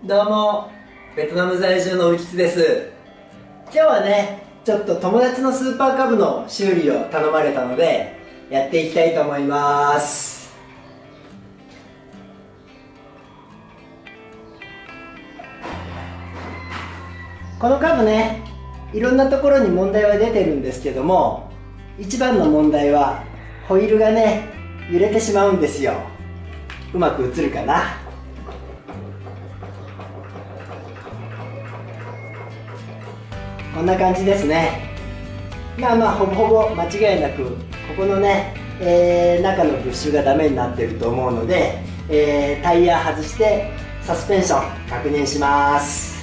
どうも、ベトナム在住の浮吉です。今日はね、ちょっと友達のスーパーカブの修理を頼まれたので、やっていきたいと思います。このカブね、いろんなところに問題は出てるんですけども、一番の問題はホイールがね、揺れてしまうんですよ。うまく映るかな。こんな感じですね。ほぼほぼ間違いなくここのね、中のブッシュがダメになっていると思うので、タイヤ外してサスペンション確認します。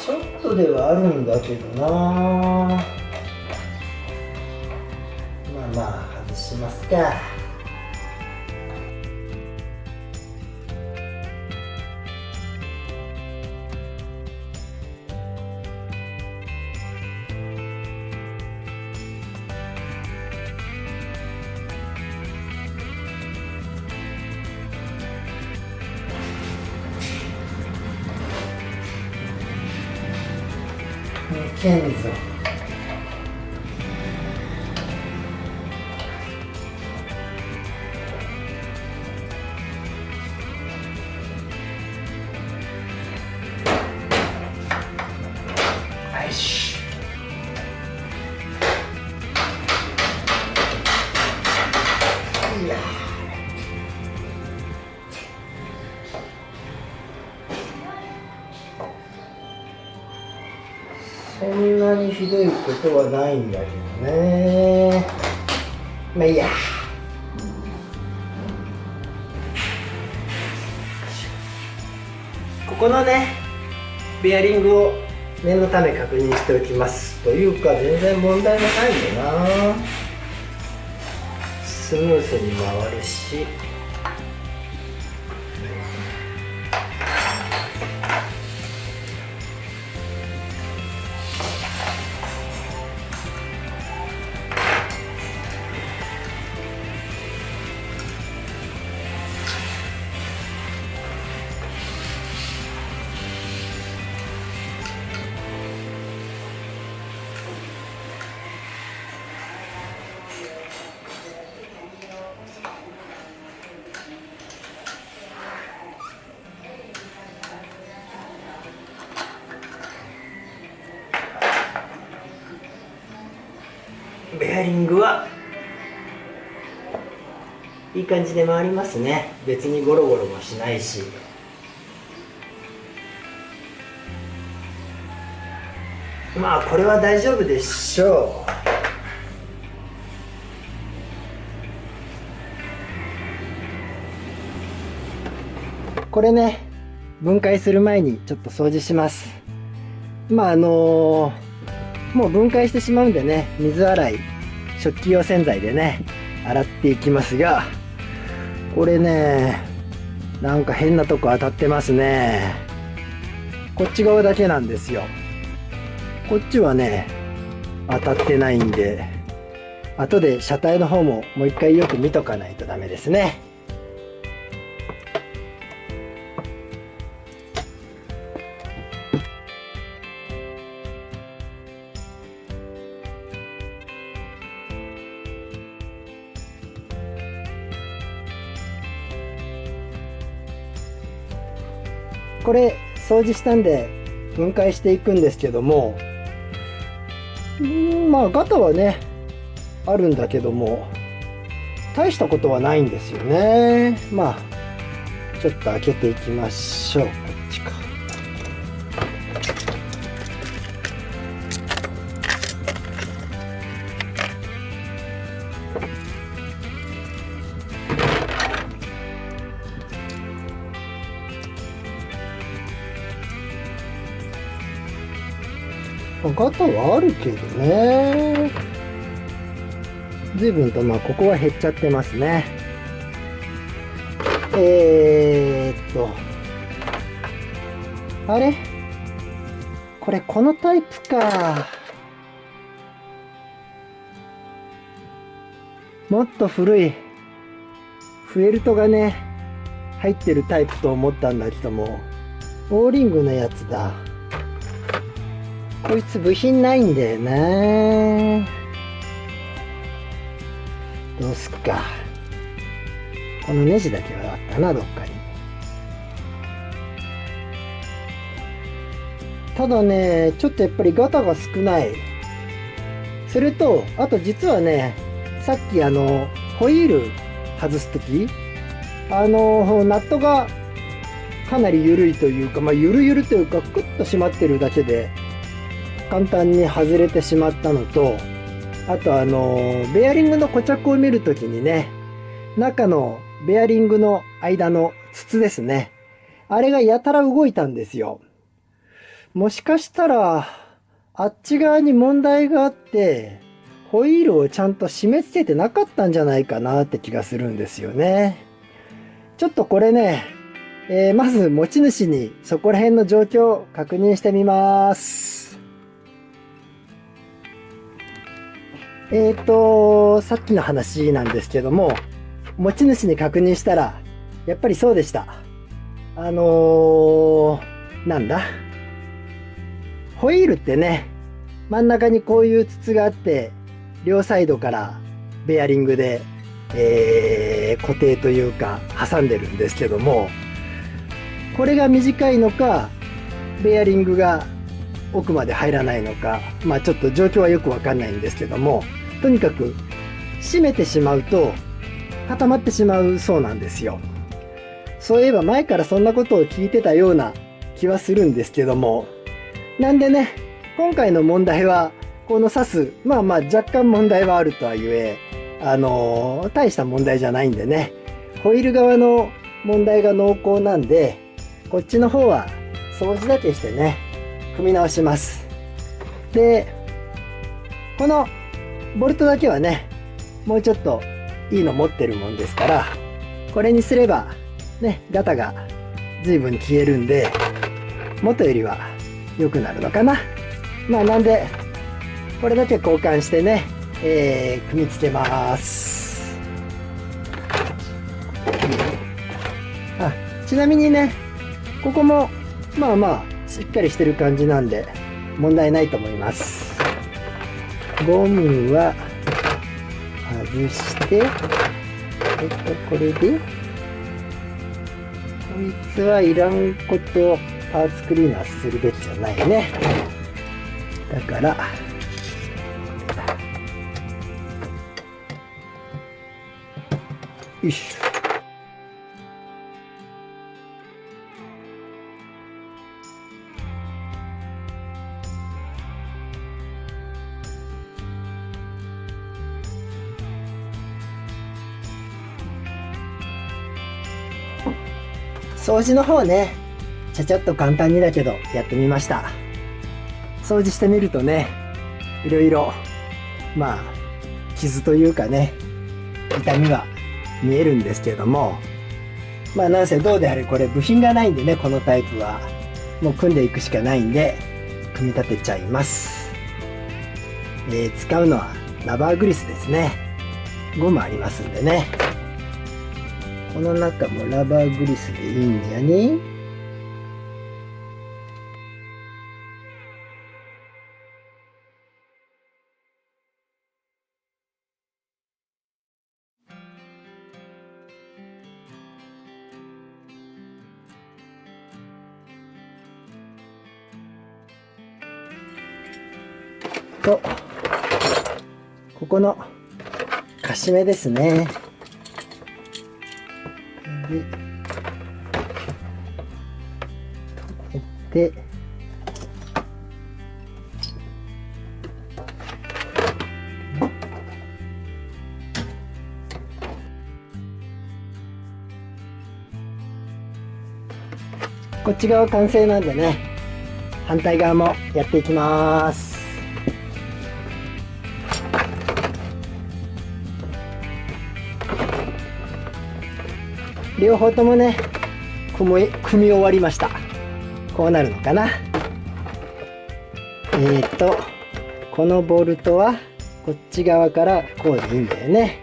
ちょっとではあるんだけどな。外しますか。ケンゾよし。いやそんなにひどいことはないんだけどね。まあいいや。ここのね、ベアリングを念のため確認しておきます。というか全然問題もないよな。スムーズに回るし。ベアリングはいい感じで回りますね。別にゴロゴロもしないし。これは大丈夫でしょう。これね、分解する前にちょっと掃除します。もう分解してしまうんでね、水洗い、食器用洗剤でね、洗っていきますが、これね、なんか変なとこ当たってますね。こっち側だけなんですよ。こっちはね、当たってないんで、後で車体の方ももう一回よく見とかないとダメですね。これ掃除したんで分解していくんですけども、ガタはねあるんだけども大したことはないんですよね。ちょっと開けていきましょう。こっちか。ガタはあるけどね。随分とここは減っちゃってますね。あれこれこのタイプか。もっと古いフェルトがね入ってるタイプと思ったんだけども、オーリングのやつだ。こいつ部品ないんだよな。どうすっか。このネジだけはあったな、どっかに。ただね、ちょっとやっぱりガタが少ない。それと、あと実はね、さっきホイール外すとき、ナットがかなり緩いというか、ゆるゆるというか、クッと締まってるだけで、簡単に外れてしまったのと、あとベアリングの固着を見るときにね、中のベアリングの間の筒ですね。あれがやたら動いたんですよ。もしかしたら、あっち側に問題があって、ホイールをちゃんと締め付けてなかったんじゃないかなって気がするんですよね。ちょっとこれね、まず持ち主にそこら辺の状況を確認してみます。さっきの話なんですけども、持ち主に確認したら、やっぱりそうでした。なんだ。ホイールってね、真ん中にこういう筒があって、両サイドからベアリングで、固定というか挟んでるんですけども、これが短いのか、ベアリングが奥まで入らないのか、ちょっと状況はよくわかんないんですけども、とにかく締めてしまうと固まってしまうそうなんですよ。そういえば前からそんなことを聞いてたような気はするんですけども、なんでね、今回の問題はこの刺す、若干問題はあるとはいえ、大した問題じゃないんでね、ホイール側の問題が濃厚なんで、こっちの方は掃除だけしてね、組み直します。で、このボルトだけはね、もうちょっといいの持ってるもんですから、これにすればね、ガタが随分消えるんで、元よりは良くなるのかな。なんで、これだけ交換してね、組み付けます。ちなみにね、ここもしっかりしてる感じなんで問題ないと思います。ゴムは外して、これでこいつはいらんことパーツクリーナーするべきじゃないね。だからよいしょ。掃除の方ね、ちゃちゃっと簡単にだけどやってみました。掃除してみるとね、いろいろ傷というかね、痛みは見えるんですけども、なんせどうであれこれ部品がないんでね、このタイプはもう組んでいくしかないんで組み立てちゃいます。使うのはラバーグリスですね。ゴムありますんでね。この中もラバーグリスでいいんじゃね。と、ここのカシメですね。で、こっち側完成なんでね、反対側もやっていきます。両方ともね、組み終わりました。こうなるのかな。このボルトはこっち側からこうでいいんだよね。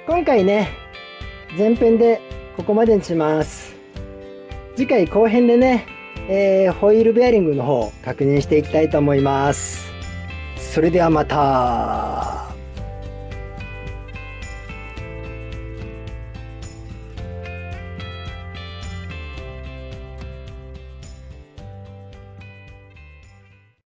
今回ね、前編でここまでにします。次回後編でね、ホイールベアリングの方確認していきたいと思います。それではまた。